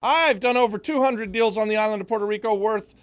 I've done over 200 deals on the island of Puerto Rico worth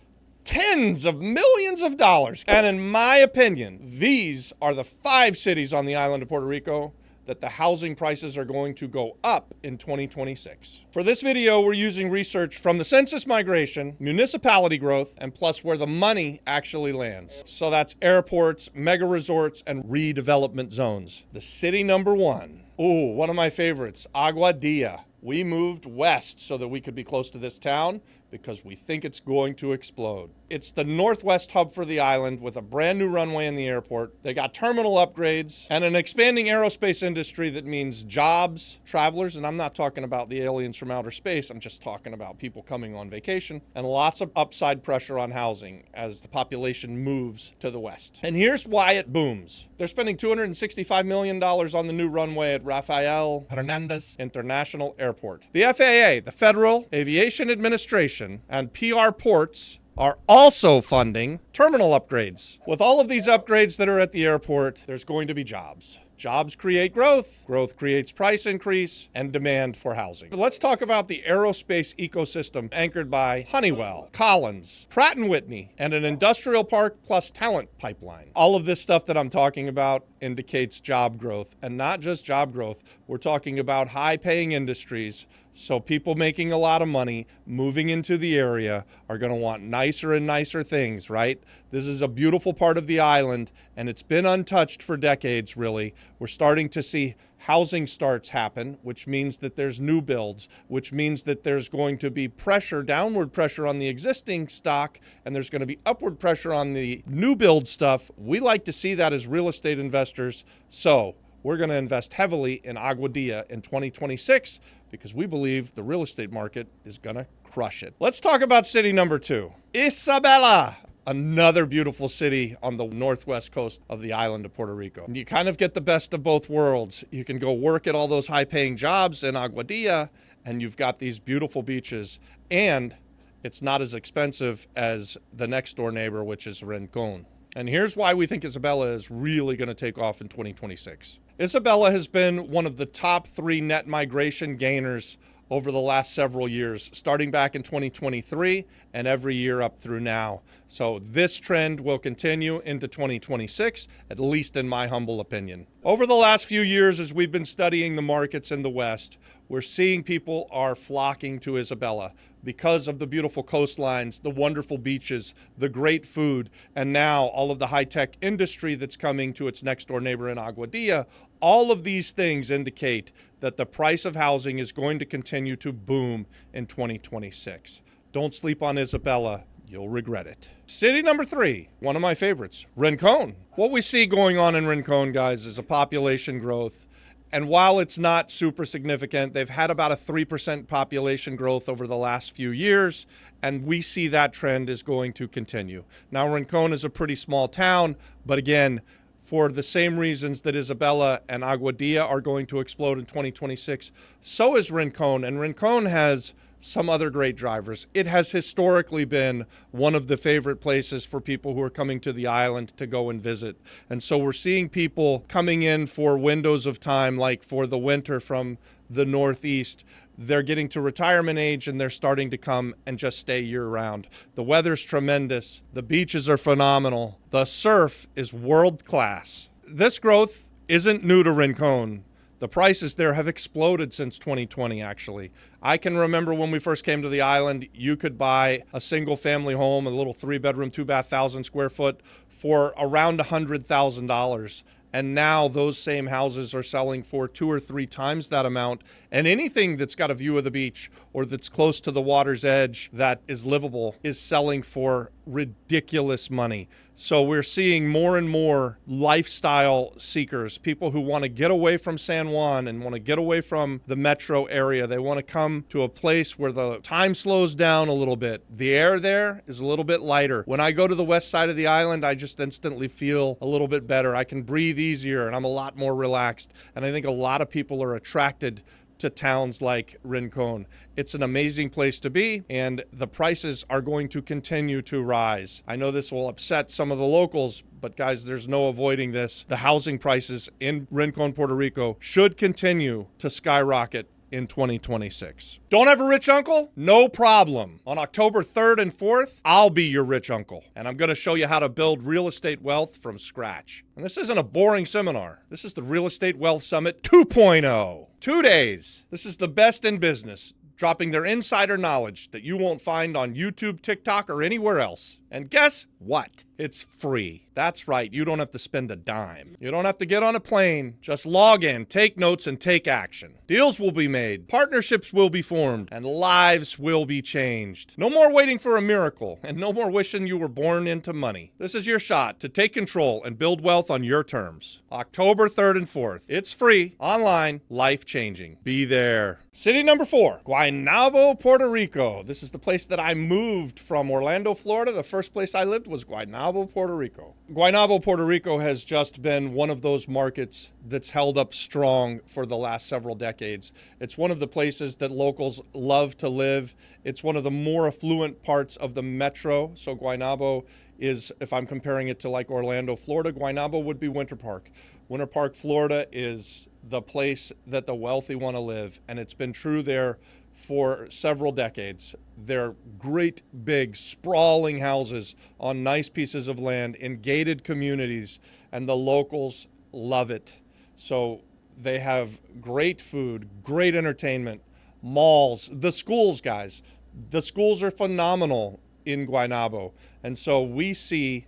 tens of millions of dollars. And in my opinion, these are the 5 cities on the island of Puerto Rico that the housing prices are going to go up in 2026. For this video, we're using research from the census migration, municipality growth, and plus where the money actually lands. So that's airports, mega resorts, and redevelopment zones. The city number 1. Ooh, one of my favorites, Aguadilla. We moved west so that we could be close to this town because we think it's going to explode. It's the northwest hub for the island with a brand new runway in the airport. They got terminal upgrades and an expanding aerospace industry that means jobs, travelers, and I'm not talking about the aliens from outer space, I'm just talking about people coming on vacation, and lots of upside pressure on housing as the population moves to the west. And here's why it booms. They're spending $265 million on the new runway at Rafael Hernandez International Airport. The FAA, the Federal Aviation Administration, and PR Ports are also funding terminal upgrades. With all of these upgrades that are at the airport, there's going to be jobs. Jobs create growth. Growth creates price increase and demand for housing. Let's talk about the aerospace ecosystem anchored by Honeywell, Collins, Pratt & Whitney, and an industrial park plus talent pipeline. All of this stuff that I'm talking about indicates job growth, and not just job growth. We're talking about high-paying industries. So people making a lot of money, moving into the area, are going to want nicer and nicer things, right? This is a beautiful part of the island, and it's been untouched for decades, really. We're starting to see housing starts happen, which means that there's new builds, which means that there's going to be pressure, downward pressure on the existing stock, and there's going to be upward pressure on the new build stuff. We like to see that as real estate investors. So we're going to invest heavily in Aguadilla in 2026 because we believe the real estate market is going to crush it. Let's talk about city number 2, Isabela. Another beautiful city on the northwest coast of the island of Puerto Rico. And you kind of get the best of both worlds. You can go work at all those high-paying jobs in Aguadilla, and you've got these beautiful beaches, and it's not as expensive as the next door neighbor, which is Rincon. And here's why we think Isabela is really going to take off in 2026. Isabela has been one of the top 3 net migration gainers over the last several years, starting back in 2023 and every year up through now. So this trend will continue into 2026, at least in my humble opinion. Over the last few years, as we've been studying the markets in the West, we're seeing people are flocking to Isabela because of the beautiful coastlines, the wonderful beaches, the great food, and now all of the high-tech industry that's coming to its next door neighbor in Aguadilla. All of these things indicate that the price of housing is going to continue to boom in 2026. Don't sleep on Isabela. You'll regret it. City number 3, one of my favorites, Rincon. What we see going on in Rincon, guys, is a population growth. And while it's not super significant, they've had about a 3% population growth over the last few years, and we see that trend is going to continue. Now, Rincon is a pretty small town, but again, for the same reasons that Isabela and Aguadilla are going to explode in 2026, so is Rincon. And Rincon has some other great drivers. It has historically been one of the favorite places for people who are coming to the island to go and visit. And so we're seeing people coming in for windows of time, like for the winter from the Northeast. They're getting to retirement age and they're starting to come and just stay year round. The weather's tremendous. The beaches are phenomenal. The surf is world class. This growth isn't new to Rincon. The prices there have exploded since 2020, actually. I can remember when we first came to the island, you could buy a single family home, a little 3-bedroom, 2-bath, 1,000 square foot for around $100,000. And now those same houses are selling for 2 or 3 times that amount. And anything that's got a view of the beach or that's close to the water's edge that is livable is selling for ridiculous money. So we're seeing more and more lifestyle seekers, people who want to get away from San Juan and want to get away from the metro area. They want to come to a place where the time slows down a little bit. The air there is a little bit lighter. When I go to the west side of the island, I just instantly feel a little bit better. I can breathe easier and I'm a lot more relaxed. And I think a lot of people are attracted to towns like Rincon. It's an amazing place to be, and the prices are going to continue to rise. I know this will upset some of the locals, but guys, there's no avoiding this. The housing prices in Rincon, Puerto Rico should continue to skyrocket in 2026. Don't have a rich uncle? No problem. On October 3rd and 4th, I'll be your rich uncle, and I'm going to show you how to build real estate wealth from scratch. And this isn't a boring seminar. This is the Real Estate Wealth Summit 2.0. 2 days. This is the best in business, dropping their insider knowledge that you won't find on YouTube, TikTok, or anywhere else. And guess what? It's free. That's right. You don't have to spend a dime. You don't have to get on a plane. Just log in, take notes, and take action. Deals will be made, partnerships will be formed, and lives will be changed. No more waiting for a miracle, and no more wishing you were born into money. This is your shot to take control and build wealth on your terms. October 3rd and 4th. It's free, online, life-changing. Be there. City number 4, Guaynabo, Puerto Rico. This is the place that I moved from Orlando, Florida. The first place I lived was Guaynabo, Puerto Rico. Guaynabo, Puerto Rico has just been one of those markets that's held up strong for the last several decades. It's one of the places that locals love to live. It's one of the more affluent parts of the metro. So Guaynabo is, if I'm comparing it to like Orlando, Florida, Guaynabo would be Winter Park. Winter Park, Florida is the place that the wealthy want to live, and it's been true there for several decades. They're great, big, sprawling houses on nice pieces of land in gated communities, and the locals love it. So they have great food, great entertainment, malls, the schools, guys. The schools are phenomenal in Guaynabo, and so we see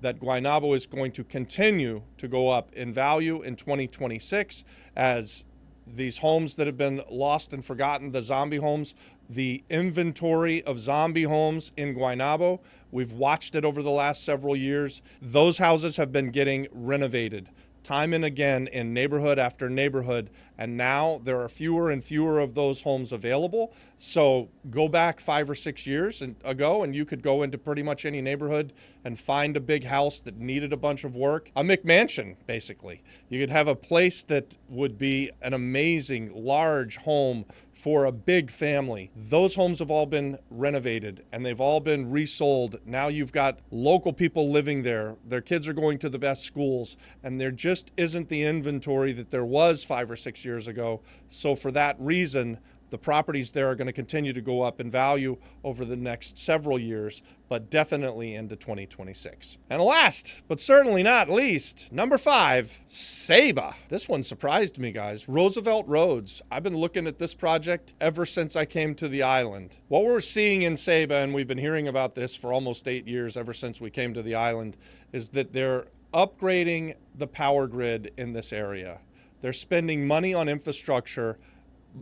that Guaynabo is going to continue to go up in value in 2026 as these homes that have been lost and forgotten, the zombie homes, the inventory of zombie homes in Guaynabo, we've watched it over the last several years. Those houses have been getting renovated time and again in neighborhood after neighborhood, and now there are fewer and fewer of those homes available. So go back 5 or 6 years ago and you could go into pretty much any neighborhood and find a big house that needed a bunch of work. A McMansion, basically. You could have a place that would be an amazing large home for a big family. Those homes have all been renovated and they've all been resold. Now you've got local people living there. Their kids are going to the best schools, and there just isn't the inventory that there was 5 or 6 years ago. So for that reason, the properties there are going to continue to go up in value over the next several years, but definitely into 2026. And last, but certainly not least, number 5, Ceiba. This one surprised me, guys. Roosevelt Roads. I've been looking at this project ever since I came to the island. What we're seeing in Ceiba, and we've been hearing about this for almost 8 years, ever since we came to the island, is that they're upgrading the power grid in this area. They're spending money on infrastructure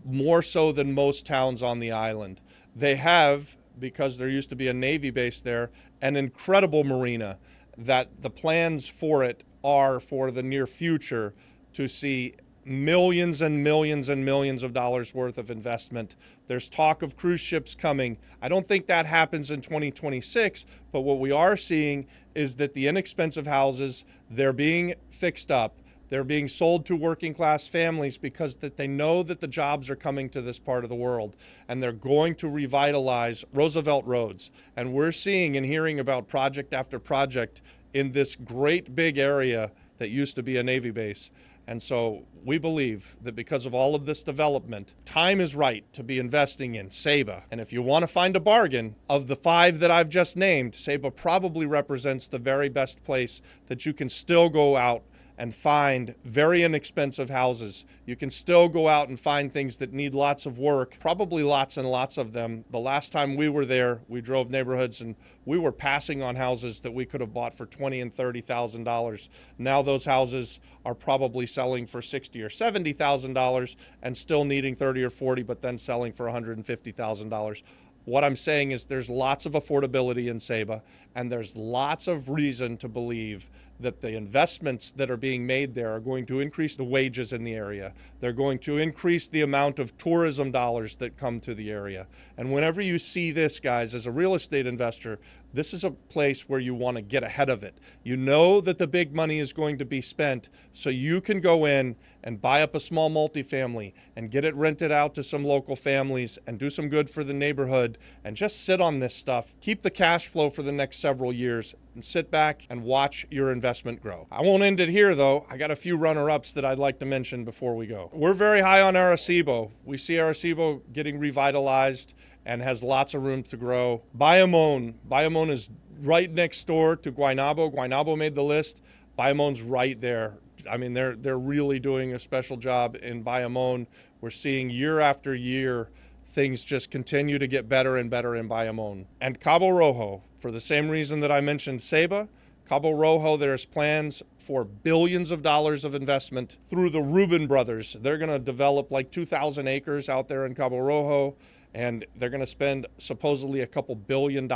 more so than most towns on the island. They have, because there used to be a Navy base there, an incredible marina that the plans for it are for the near future to see millions and millions and millions of dollars worth of investment. There's talk of cruise ships coming. I don't think that happens in 2026, but what we are seeing is that the inexpensive houses, they're being fixed up. They're being sold to working class families because that they know that the jobs are coming to this part of the world, and they're going to revitalize Roosevelt Roads. And we're seeing and hearing about project after project in this great big area that used to be a Navy base. And so we believe that because of all of this development, time is right to be investing in Ceiba. And if you want to find a bargain, of the 5 that I've just named, Ceiba probably represents the very best place that you can still go out and find very inexpensive houses. You can still go out and find things that need lots of work, probably lots and lots of them. The last time we were there, we drove neighborhoods and we were passing on houses that we could have bought for $20,000 and $30,000. Now those houses are probably selling for $60,000 or $70,000 and still needing 30 or 40, but then selling for $150,000. What I'm saying is there's lots of affordability in Ceiba, and there's lots of reason to believe that the investments that are being made there are going to increase the wages in the area. They're going to increase the amount of tourism dollars that come to the area. And whenever you see this, guys, as a real estate investor, this is a place where you want to get ahead of it. You know that the big money is going to be spent, so you can go in and buy up a small multifamily and get it rented out to some local families and do some good for the neighborhood and just sit on this stuff. Keep the cash flow for the next several years. and sit back and watch your investment grow. I won't end it here, though. I got a few runner-ups that I'd like to mention before we go. We're very high on Arecibo. We see Arecibo getting revitalized and has lots of room to grow. Bayamon. Bayamon is right next door to Guaynabo. Guaynabo made the list. Bayamon's right there. I mean, they're really doing a special job in Bayamon. We're seeing year after year things just continue to get better and better in Bayamon. And Cabo Rojo, for the same reason that I mentioned Ceiba, Cabo Rojo, there's plans for billions of dollars of investment through the Rubin brothers. They're going to develop like 2,000 acres out there in Cabo Rojo, and they're going to spend supposedly a couple $1 billion.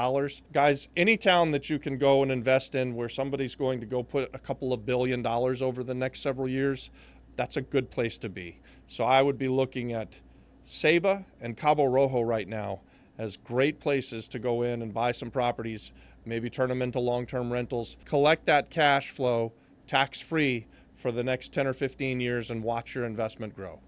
Guys, any town that you can go and invest in where somebody's going to go put a couple of $1 billion over the next several years, that's a good place to be. So I would be looking at Ceiba and Cabo Rojo right now as great places to go in and buy some properties, maybe turn them into long-term rentals, collect that cash flow tax-free for the next 10 or 15 years and watch your investment grow.